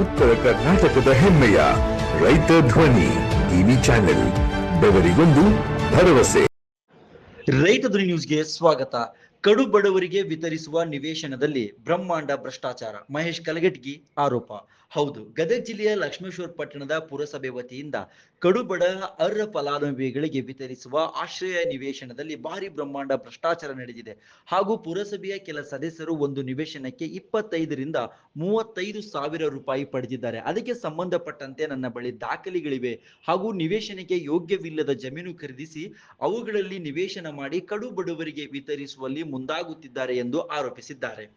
ಉತ್ತರ ಕರ್ನಾಟಕದ ಹೆಮ್ಮೆಯ ರೈತ ಧ್ವನಿ ಟಿವಿ ಚಾನೆಲ್, ಬೆವರಿಗೊಂದು ಭರವಸೆ. ರೈತ ಧ್ವನಿ ನ್ಯೂಸ್ಗೆ ಸ್ವಾಗತ. ಕಡು ಬಡವರಿಗೆ ವಿತರಿಸುವ ನಿವೇಶನದಲ್ಲಿ ಬ್ರಹ್ಮಾಂಡ ಭ್ರಷ್ಟಾಚಾರ, ಮಹೇಶ್ ಕಲಘಟಗಿ ಆರೋಪ. ಹೌದು, ಗದಗ ಜಿಲ್ಲೆಯ ಲಕ್ಷ್ಮೇಶ್ವರ ಪಟ್ಟಣದ ಪುರಸಭೆ ವತಿಯಿಂದ ಕಡುಬಡ ಅರ್ಹ ಫಲಾನುಭವಿಗಳಿಗೆ ವಿತರಿಸುವ ಆಶ್ರಯ ನಿವೇಶನದಲ್ಲಿ ಭಾರಿ ಬ್ರಹ್ಮಾಂಡ ಭ್ರಷ್ಟಾಚಾರ ನಡೆದಿದೆ. ಹಾಗೂ ಪುರಸಭೆಯ ಕೆಲ ಸದಸ್ಯರು ಒಂದು ನಿವೇಶನಕ್ಕೆ 25ರಿಂದ 35,000 ರೂಪಾಯಿ ಪಡೆದಿದ್ದಾರೆ. ಅದಕ್ಕೆ ಸಂಬಂಧಪಟ್ಟಂತೆ ನನ್ನ ಬಳಿ ದಾಖಲೆಗಳಿವೆ. ಹಾಗೂ ನಿವೇಶನಕ್ಕೆ ಯೋಗ್ಯವಿಲ್ಲದ ಜಮೀನು ಖರೀದಿಸಿ ಅವುಗಳಲ್ಲಿ ನಿವೇಶನ ಮಾಡಿ ಕಡು ಬಡವರಿಗೆ ವಿತರಿಸುವಲ್ಲಿ ಮುಂದಾಗುತ್ತಿದ್ದಾರೆ ಎಂದು ಆರೋಪಿಸಿದ್ದಾರೆ.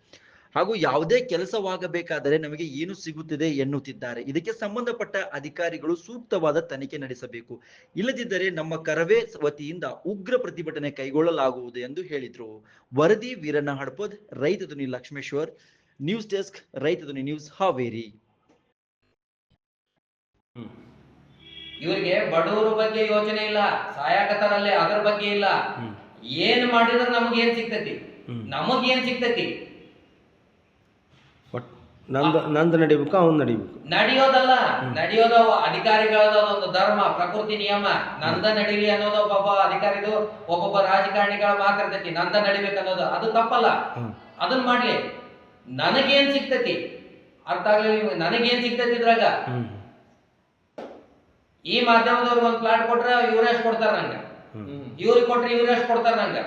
ಹಾಗೂ ಯಾವುದೇ ಕೆಲಸವಾಗಬೇಕಾದರೆ ನಮಗೆ ಏನು ಸಿಗುತ್ತದೆ ಎನ್ನುತ್ತಿದ್ದಾರೆ. ಇದಕ್ಕೆ ಸಂಬಂಧಪಟ್ಟ ಅಧಿಕಾರಿಗಳು ಸೂಕ್ತವಾದ ತನಿಖೆ ನಡೆಸಬೇಕು, ಇಲ್ಲದಿದ್ದರೆ ನಮ್ಮ ಕರವೇ ವತಿಯಿಂದ ಉಗ್ರ ಪ್ರತಿಭಟನೆ ಕೈಗೊಳ್ಳಲಾಗುವುದು ಎಂದು ಹೇಳಿದರು. ವರದಿ ವೀರಣ್ಣ ಹಡಪದ್, ರೈತ ಧ್ವನಿ ಲಕ್ಷ್ಮೇಶ್ವರ್, ನ್ಯೂಸ್ ಡೆಸ್ಕ್, ರೈತ ಧ್ವನಿ ನ್ಯೂಸ್, ಹಾವೇರಿ. ಇವರಿಗೆ ಬಡವರ ಬಗ್ಗೆ ಯೋಚನೆ ಇಲ್ಲ, ಸಹಾಯಕತರಲ್ಲಿ ಅದರ ಬಗ್ಗೆ ಇಲ್ಲ. ಏನ್ ಮಾಡಿದ್ರೆ ನಮಗೇನ್ ಸಿಗ್ತತಿ, ನಮಗೇನ್ ಸಿಗ್ತತಿ? ನಂದು ನಡಿಬೇಕು, ಅವ್ನು ನಡಿಬೇಕು. ನಡೆಯೋದಲ್ಲ, ನಡೆಯೋದ ಅಧಿಕಾರಿಗಳದ ಒಂದು ಧರ್ಮ, ಪ್ರಕೃತಿ ನಿಯಮ. ನಂದ ನಡಿಲಿ ಅನ್ನೋದು ಒಬ್ಬೊಬ್ಬ ಅಧಿಕಾರಿದು, ಒಬ್ಬೊಬ್ಬ ರಾಜಕಾರಣಿಗಳ ಮಾತಿರ್ತೈತಿ. ನಂದ ನಡಿಬೇಕು ಅನ್ನೋದು ಅದು ತಪ್ಪಲ್ಲ. ಅದನ್ನ ಮಾಡ್ಲಿ. ನನಗೇನ್ ಸಿಗ್ತತಿ ಅರ್ಥ ಆಗ್ಲಿ. ನನಗೇನ್ ಸಿಗ್ತತಿ ಇದ್ರಾಗ? ಈ ಮಾಧ್ಯಮದವ್ರಿಗೆ ಒಂದು ಪ್ಲಾಟ್ ಕೊಟ್ರೆ ಇವ್ರು ಎಷ್ಟು ಕೊಡ್ತಾರ ನಂಗೆ, ಇವ್ರಿಗೆ ಕೊಟ್ರೆ ಇವ್ರು ಎಷ್ಟು ಕೊಡ್ತಾರ ನಂಗೆ.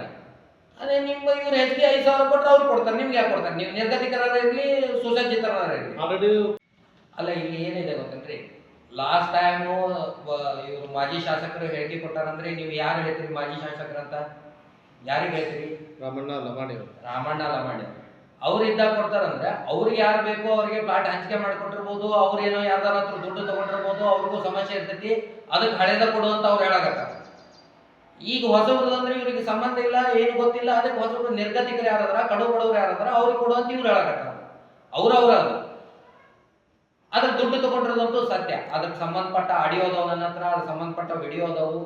ಅದೇ ನಿಮ್ಮ ಇವ್ರು ಹೆಚ್ಚಿಗೆ 5,000 ಕೊಟ್ರೆ ಅವ್ರಿಗೆ ಕೊಡ್ತಾರೆ, ನಿಮ್ಗೆ ಯಾಕೆ ಕೊಡ್ತಾರೆ? ನೀವು ನಿರ್ಗತಿಕರಾರ ಇರ್ಲಿ, ಸುಸಜ್ಜಿತರಾರ ಇರ್ಲಿ. ಅಲ್ಲ, ಇಲ್ಲಿ ಏನಿದೆ ಗೊತ್ತೇನ್ರಿ, ಲಾಸ್ಟ್ ಟೈಮ್ ಇವ್ರು ಮಾಜಿ ಶಾಸಕರು ಹೇಳಿಕೆ ಕೊಟ್ಟಾರಂದ್ರೆ, ನೀವು ಯಾರು ಹೇಳ್ತೀರಿ ಮಾಜಿ ಶಾಸಕರಂತ? ಯಾರಿಗೆ ಹೇಳ್ತೀರಿ? ರಾಮಣ್ಣ ಲಮಾಣಿ ಅವ್ರು ಇದ್ದಾಗ ಕೊಡ್ತಾರಂದ್ರೆ, ಅವ್ರಿಗೆ ಯಾರು ಬೇಕೋ ಅವ್ರಿಗೆ ಪ್ಲಾಟ್ ಹಂಚಿಕೆ ಮಾಡಿಕೊಟ್ಟಿರ್ಬೋದು. ಅವ್ರೇನೋ ಯಾರ್ದಾರ ಹತ್ರ ದುಡ್ಡು ತಗೊಂಡಿರ್ಬೋದು, ಅವ್ರಿಗೂ ಸಮಸ್ಯೆ ಇರ್ತೈತಿ. ಅದಕ್ಕೆ ಹಳೆದ ಕೊಡುವಂತ ಅವ್ರು ಹೇಳಾಕತ್ತಾರ. ಈಗ ಹೊಸಬ್ರು ಅಂದ್ರೆ ಇವ್ರಿಗೆ ಸಂಬಂಧ ಇಲ್ಲ, ಏನು ಗೊತ್ತಿಲ್ಲ. ಅದಕ್ಕೆ ಹೊಸಬ್ರು ನಿರ್ಗತಿಕರು ಯಾರಾದ್ರ, ಕಡು ಬಡವ್ರು ಯಾರಾದ್ರ ಅವ್ರಿಗೆ ಕೊಡುವಂತ ಇವ್ರು ಹೇಳಾಕತ್ತಾರ. ಅವ್ರವ್ರ ಅದು ಅದ್ರ ದುಡ್ಡು ತಗೊಂಡಿರೋದಂತೂ ಸತ್ಯ. ಅದಕ್ಕೆ ಸಂಬಂಧಪಟ್ಟ ಆಡಿಯೋದವು ನನ್ನ ಹತ್ರ, ಅದಕ್ಕೆ ಸಂಬಂಧಪಟ್ಟ ವಿಡಿಯೋದವು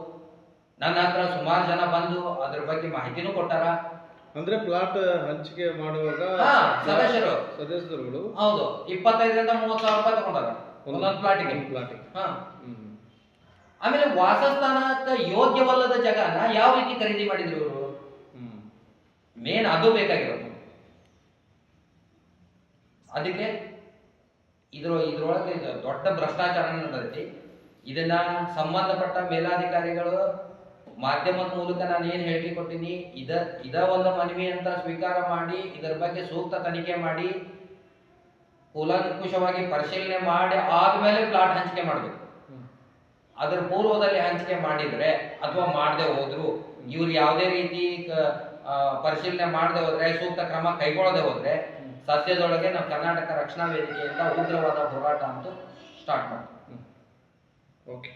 ನನ್ನ ಹತ್ರ. ಸುಮಾರು ಜನ ಬಂದು ಅದ್ರ ಬಗ್ಗೆ ಮಾಹಿತಿನೂ ಕೊಟ್ಟಾರ. ಅಂದ್ರೆ ಪ್ಲಾಟ್ ಹಂಚಿಕೆ ಮಾಡುವಾಗ ಸದಸ್ಯರುಗಳು ಹೌದು 25ರಿಂದ 30,000 ರೂಪಾಯಿ ತಗೊಂಡಾರ ಒಂದೊಂದು ಪ್ಲಾಟಿಗೆ. ಆಮೇಲೆ ವಾಸಸ್ಥಾನಕ್ಕೆ ಯೋಗ್ಯವಲ್ಲದ ಜಾಗನ ಯಾವ ರೀತಿ ಖರೀದಿ ಮಾಡಿದ್ರು ಇವರು? ಮೇನ್ ಅದು ಬೇಕಾಗಿರೋದು. ಅದಕ್ಕೆ ಇದ್ರೊಳಗೆ ದೊಡ್ಡ ಭ್ರಷ್ಟಾಚಾರ ನಡೆದೈತಿ. ಇದನ್ನ ಸಂಬಂಧಪಟ್ಟ ಮೇಲಾಧಿಕಾರಿಗಳು ಮಾಧ್ಯಮದ ಮೂಲಕ ನಾನು ಏನ್ ಹೇಳಿಕೆ ಕೊಟ್ಟಿನಿ, ಇದ ಒಂದು ಮನವಿ ಅಂತ ಸ್ವೀಕಾರ ಮಾಡಿ ಇದರ ಬಗ್ಗೆ ಸೂಕ್ತ ತನಿಖೆ ಮಾಡಿ ಕೂಲಂಕುಷವಾಗಿ ಪರಿಶೀಲನೆ ಮಾಡಿ ಆದ್ಮೇಲೆ ಪ್ಲಾಟ್ ಹಂಚಿಕೆ ಮಾಡಬೇಕು. ಅದ್ರ ಪೂರ್ವದಲ್ಲಿ ಹಂಚಿಕೆ ಮಾಡಿದ್ರೆ ಅಥವಾ ಮಾಡದೆ ಹೋದ್ರು, ಇವ್ರು ಯಾವುದೇ ರೀತಿ ಪರಿಶೀಲನೆ ಮಾಡದೆ ಹೋದ್ರೆ, ಸೂಕ್ತ ಕ್ರಮ ಕೈಗೊಳ್ಳದೆ ಹೋದ್ರೆ ಸದ್ಯದೊಳಗೆ ನಾವು ಕರ್ನಾಟಕ ರಕ್ಷಣಾ ವೇದಿಕೆಯಿಂದ ಉಗ್ರವಾದ ಹೋರಾಟ ಅಂತೂ ಸ್ಟಾರ್ಟ್ ಮಾಡ್ತೀವಿ. ಓಕೆ.